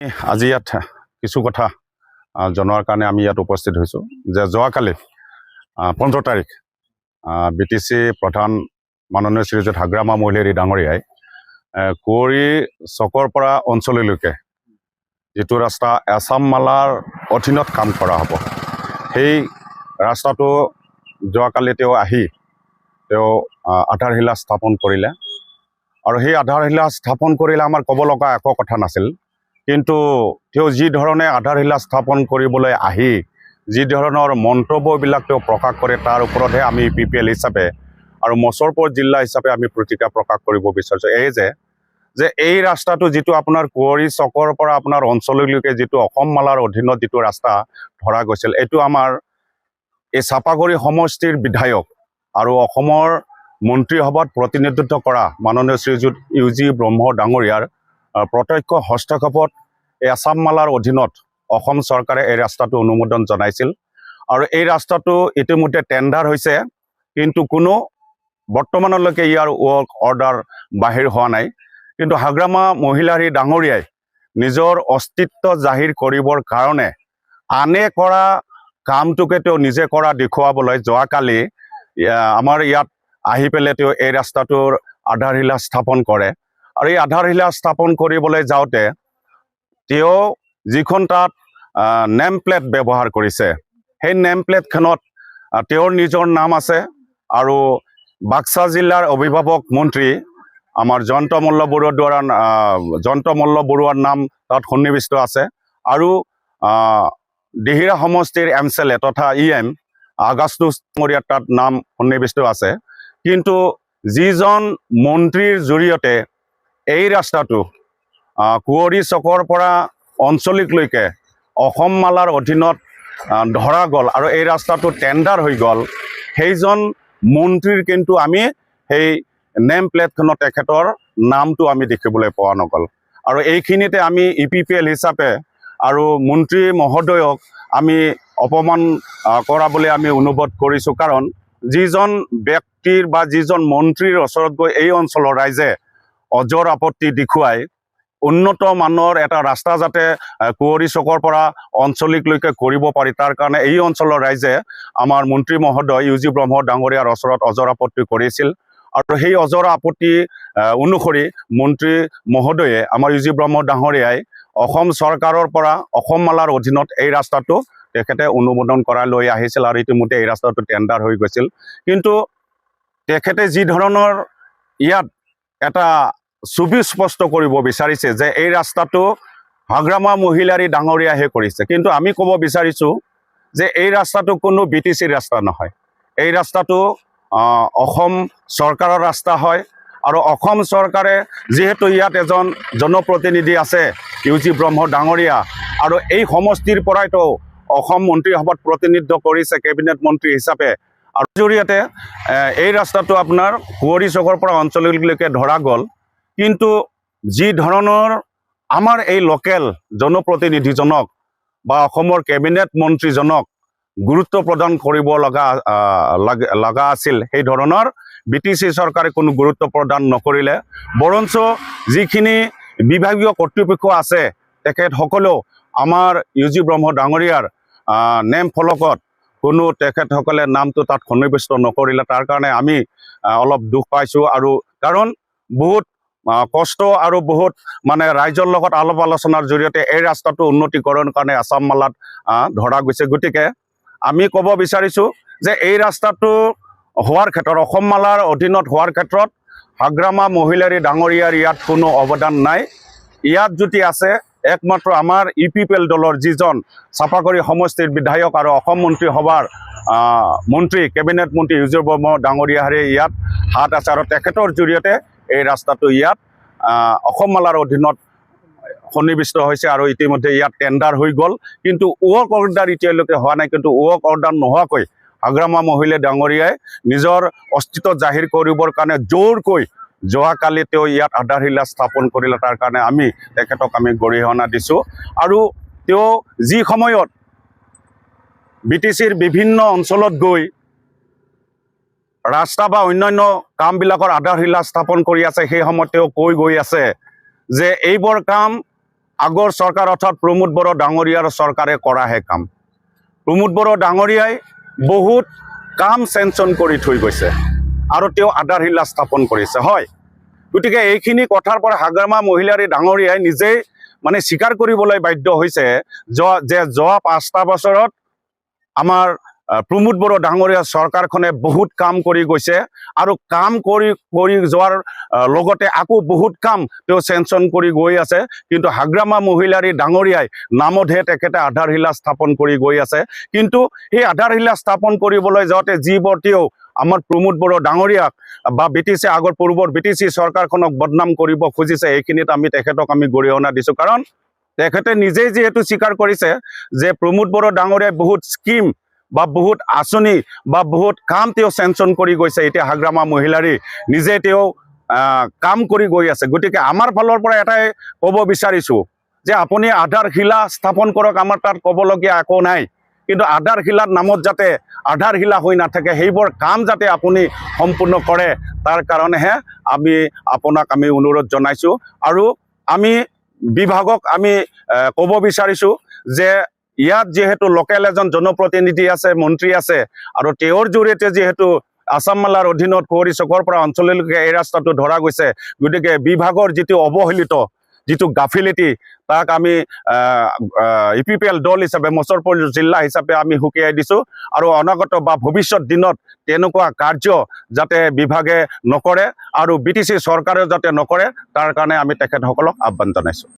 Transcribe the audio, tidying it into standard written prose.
আজি ইয়াত কিছু কথা জনোৱাৰ কাৰণে আমি ইয়াত উপস্থিত হৈছোঁ যে যোৱাকালি 15 তাৰিখ BTC প্ৰধান মাননীয় শ্ৰীযুত হাগ্ৰামা মহিলাৰী ডাঙৰীয়াই কুঁৱৰী চকৰ পৰা অঞ্চললৈকে যিটো ৰাস্তা আছাম মালাৰ অধীনত কাম কৰা হ'ব সেই ৰাস্তাটো যোৱাকালি তেওঁ আহি আধাৰশিলা স্থাপন কৰিলে আৰু সেই আধাৰশিলা স্থাপন কৰিলে আমাৰ ক'ব লগা একো কথা নাছিল। কিন্তু তেওঁ যি ধৰণে আধাৰশিলা স্থাপন কৰিবলৈ আহি যি ধৰণৰ মন্তব্যবিলাক তেওঁ প্ৰকাশ কৰে তাৰ ওপৰতহে আমি PPL হিচাপে আৰু মছৰপুৰ জিলা হিচাপে আমি প্ৰতিক্ৰিয়া প্ৰকাশ কৰিব বিচাৰিছোঁ। এই যে এই ৰাস্তাটো যিটো আপোনাৰ কুঁৱৰী চকৰ পৰা আপোনাৰ অঞ্চললৈকে যিটো অসম মালাৰ অধীনত যিটো ৰাস্তা ধৰা গৈছিল, এইটো আমাৰ এই চাপাগুৰি সমষ্টিৰ বিধায়ক আৰু অসমৰ মন্ত্ৰীসভাত প্ৰতিনিধিত্ব কৰা মাননীয় শ্ৰীযুত UG ব্ৰহ্ম ডাঙৰীয়াৰ প্ৰত্যক্ষ হস্তক্ষেপত এই আছাম মালাৰ অধীনত অসম চৰকাৰে এই ৰাস্তাটো অনুমোদন জনাইছিল আৰু এই ৰাস্তাটো ইতিমধ্যে টেণ্ডাৰ হৈছে, কিন্তু কোনো বৰ্তমানলৈকে ইয়াৰ ৱৰ্ক অৰ্ডাৰ বাহিৰ হোৱা নাই। কিন্তু হাগ্ৰামা মহিলাৰী ডাঙৰীয়াই নিজৰ অস্তিত্ব জাহিৰ কৰিবৰ কাৰণে আনে কৰা কামটোকে তেওঁ নিজে কৰা দেখুৱাবলৈ যোৱাকালি আমাৰ ইয়াত আহি পেলাই তেওঁ এই ৰাস্তাটোৰ আধাৰশিলা স্থাপন কৰে আৰু এই আধাৰশিলা স্থাপন কৰিবলৈ যাওঁতে তেওঁ যিখন তাত নেম প্লেট ব্যৱহাৰ কৰিছে সেই নেম প্লেটখনত তেওঁৰ নিজৰ নাম আছে আৰু বাক্সা জিলাৰ অভিভাৱক মন্ত্ৰী আমাৰ জয়ন্ত মল্ল বৰুৱাৰ নাম তাত সন্নিৱিষ্ট আছে আৰু দিহিৰা সমষ্টিৰ MCLA তথা EM আগাস্তুছ মৰিয়াৰ তাত নাম সন্নিৱিষ্ট আছে। কিন্তু যিজন মন্ত্ৰীৰ জৰিয়তে এই ৰাস্তাটো কুঁৱৰী চকৰ পৰা অঞ্চলিকলৈকে অসম মালাৰ অধীনত ধৰা গ'ল আৰু এই ৰাস্তাটো টেণ্ডাৰ হৈ গ'ল, সেইজন মন্ত্ৰীৰ কিন্তু আমি সেই নেম প্লেটখনত তেখেতৰ নামটো আমি দেখিবলৈ পোৱা নগ'ল। আৰু এইখিনিতে আমি EPPL হিচাপে আৰু মন্ত্ৰী মহোদয়ক আমি অপমান কৰা বুলি আমি অনুভৱ কৰিছোঁ। কাৰণ যিজন ব্যক্তিৰ বা যিজন মন্ত্ৰীৰ ওচৰত গৈ এই অঞ্চলৰ ৰাইজে অজৰ আপত্তি দেখুৱাই উন্নত মানৰ এটা ৰাস্তা যাতে কুঁৱৰী চকৰ পৰা অঞ্চলিকলৈকে কৰিব পাৰি তাৰ কাৰণে এই অঞ্চলৰ ৰাইজে আমাৰ মন্ত্ৰী মহোদয় UG ব্ৰহ্ম ডাঙৰীয়াৰ ওচৰত অজৰ আপত্তি কৰিছিল আৰু সেই অজৰ আপত্তি অনুসৰি মন্ত্ৰী মহোদয়ে আমাৰ UG ব্ৰহ্ম ডাঙৰীয়াই অসম চৰকাৰৰ পৰা অসম মালাৰ অধীনত এই ৰাস্তাটো তেখেতে অনুমোদন কৰাই লৈ আহিছিল আৰু ইতিমধ্যে এই ৰাস্তাটো টেণ্ডাৰ হৈ গৈছিল। কিন্তু তেখেতে যি ধৰণৰ ইয়াত এটা ছবি স্পষ্ট কৰিব বিচাৰিছে যে এই ৰাস্তাটো হাগ্ৰামা মহিলাৰী ডাঙৰীয়াহে কৰিছে, কিন্তু আমি ক'ব বিচাৰিছোঁ যে এই ৰাস্তাটো কোনো BTC ৰাস্তা নহয়। এই ৰাস্তাটো অসম চৰকাৰৰ ৰাস্তা হয় আৰু অসম চৰকাৰে যিহেতু ইয়াত এজন জনপ্ৰতিনিধি আছে UG ব্ৰহ্ম ডাঙৰীয়া আৰু এই সমষ্টিৰ পৰাইতো অসম মন্ত্ৰীসভাত প্ৰতিনিধিত্ব কৰিছে কেবিনেট মন্ত্ৰী হিচাপে আৰু জৰিয়তে এই ৰাস্তাটো আপোনাৰ কুঁৱৰী চকৰ পৰা অঞ্চললৈকে ধৰা গ'ল। কিন্তু যি ধৰণৰ আমাৰ এই লোকেল জনপ্ৰতিনিধিজনক বা অসমৰ কেবিনেট মন্ত্ৰীজনক গুৰুত্ব প্ৰদান কৰিব লগা আছিল, সেই ধৰণৰ BTC চৰকাৰে কোনো গুৰুত্ব প্ৰদান নকৰিলে, বৰঞ্চ যিখিনি বিভাগীয় কৰ্তৃপক্ষ আছে তেখেতসকলেও আমাৰ UG ব্ৰহ্ম ডাঙৰীয়াৰ নেম ফলকত কোনো তেখেতসকলে নামটো তাত সন্নিৱিষ্ট নকৰিলে। তাৰ কাৰণে আমি অলপ দুখ পাইছোঁ আৰু কাৰণ বহুত কষ্ট আৰু বহুত মানে ৰাইজৰ লগত আলাপ আলোচনাৰ জৰিয়তে এই ৰাস্তাটো উন্নতিকৰণৰ কাৰণে আছাম মালাত ধৰা গৈছে। গতিকে আমি ক'ব বিচাৰিছোঁ যে এই ৰাস্তাটো হোৱাৰ ক্ষেত্ৰত অসম মালাৰ অধীনত হোৱাৰ ক্ষেত্ৰত হাগ্ৰামা মহিলাৰী ডাঙৰীয়াৰ ইয়াত কোনো অৱদান নাই। ইয়াত যদি আছে একমাত্ৰ আমাৰ EPPL দলৰ যিজন চাপাগুৰি সমষ্টিৰ বিধায়ক আৰু অসম মন্ত্ৰীসভাৰ মন্ত্ৰী কেবিনেট মন্ত্ৰী UG ব্ৰহ্ম ডাঙৰীয়াৰে ইয়াত হাত আছে আৰু তেখেতৰ জৰিয়তে এই ৰাস্তাটো ইয়াত অসম মালাৰ অধীনত সন্নিৱিষ্ট হৈছে আৰু ইতিমধ্যে ইয়াত টেণ্ডাৰ হৈ গ'ল, কিন্তু ৱৰ্ক অৰ্ডাৰ এতিয়ালৈকে হোৱা নাই। কিন্তু ৱৰ্ক অৰ্ডাৰ নোহোৱাকৈ হাগ্ৰামা মহিলা ডাঙৰীয়াই নিজৰ অস্তিত্ব জাহিৰ কৰিবৰ কাৰণে জোৰকৈ যোৱাকালি তেওঁ ইয়াত আধাৰশিলা স্থাপন কৰিলে, তাৰ কাৰণে আমি তেখেতক আমি গৰিহণা দিছোঁ। আৰু তেওঁ যি সময়ত BTCৰ বিভিন্ন অঞ্চলত গৈ ৰাস্তা বা অন্যান্য কামবিলাকৰ আধাৰশিলা স্থাপন কৰি আছে, সেই সময়ত তেওঁ কৈ গৈ আছে যে এইবোৰ কাম আগৰ চৰকাৰ অৰ্থাৎ প্ৰমোদ বড়ো ডাঙৰীয়াৰ চৰকাৰে কৰাহে কাম। প্ৰমোদ বড়ো ডাঙৰীয়াই বহুত কাম চেংচন কৰি থৈ গৈছে আৰু তেওঁ আধাৰশিলা স্থাপন কৰিছে, হয়। গতিকে এইখিনি কথাৰ পৰা হাগ্ৰামা মহিলাৰী ডাঙৰীয়াই নিজেই মানে স্বীকাৰ কৰিবলৈ বাধ্য হৈছে যে যোৱা 5টা বছৰত আমাৰ প্ৰমোদ বড়ো ডাঙৰীয়া চৰকাৰখনে বহুত কাম কৰি গৈছে আৰু কাম কৰি যোৱাৰ লগতে আকৌ বহুত কাম তেওঁ চেংচন কৰি গৈ আছে। কিন্তু হাগ্ৰামা মহিলাৰী ডাঙৰীয়াই নামতহে তেখেতে আধাৰশিলা স্থাপন কৰি গৈ আছে। কিন্তু সেই আধাৰশিলা স্থাপন কৰিবলৈ যাওঁতে যিবোৰ তেওঁ আমাৰ প্ৰমোদ বড়ো ডাঙৰীয়াক বা BTC আগৰ পূৰ্বৰ BTC চৰকাৰখনক বদনাম কৰিব খুজিছে, এইখিনিত আমি তেখেতক আমি গৰিহণা দিছোঁ। কাৰণ তেখেতে নিজেই যিহেতু স্বীকাৰ কৰিছে যে প্ৰমোদ বড়ো ডাঙৰীয়াই বহুত স্কিম বা বহুত আঁচনি বা বহুত কাম তেওঁ চেংচন কৰি গৈছে। এতিয়া হাগ্ৰামা মহিলাৰী নিজে তেওঁ কাম কৰি গৈ আছে। গতিকে আমাৰ ফালৰ পৰা এটাই ক'ব বিচাৰিছোঁ যে আপুনি আধাৰশিলা স্থাপন কৰক, আমাৰ তাত ক'বলগীয়া একো নাই। কিন্তু আধাৰশিলাৰ নামত যাতে আধাৰশিলা হৈ নাথাকে, সেইবোৰ কাম যাতে আপুনি সম্পূৰ্ণ কৰে, তাৰ কাৰণেহে আপোনাক আমি অনুৰোধ জনাইছোঁ। আৰু আমি বিভাগক আমি ক'ব বিচাৰিছোঁ যে ইয়াত যিহেতু লোকেল এজন জনপ্ৰতিনিধি আছে, মন্ত্ৰী আছে, আৰু তেওঁৰ জৰিয়তে যিহেতু আছাম মালাৰ অধীনত কুঁৱৰী চকৰ পৰা অঞ্চললৈকে এই ৰাস্তাটো ধৰা গৈছে, গতিকে বিভাগৰ যিটো অৱহেলিত যিটো গাফিলতি, তাক আমি EPPL দল হিচাপে মছৰপুৰ জিলা হিচাপে আমি সকীয়াই দিছোঁ। আৰু অনাগত বা ভৱিষ্যত দিনত তেনেকুৱা কাৰ্য যাতে বিভাগে নকৰে আৰু BTC চৰকাৰেও যাতে নকৰে, তাৰ কাৰণে আমি তেখেতসকলক আহ্বান জনাইছোঁ।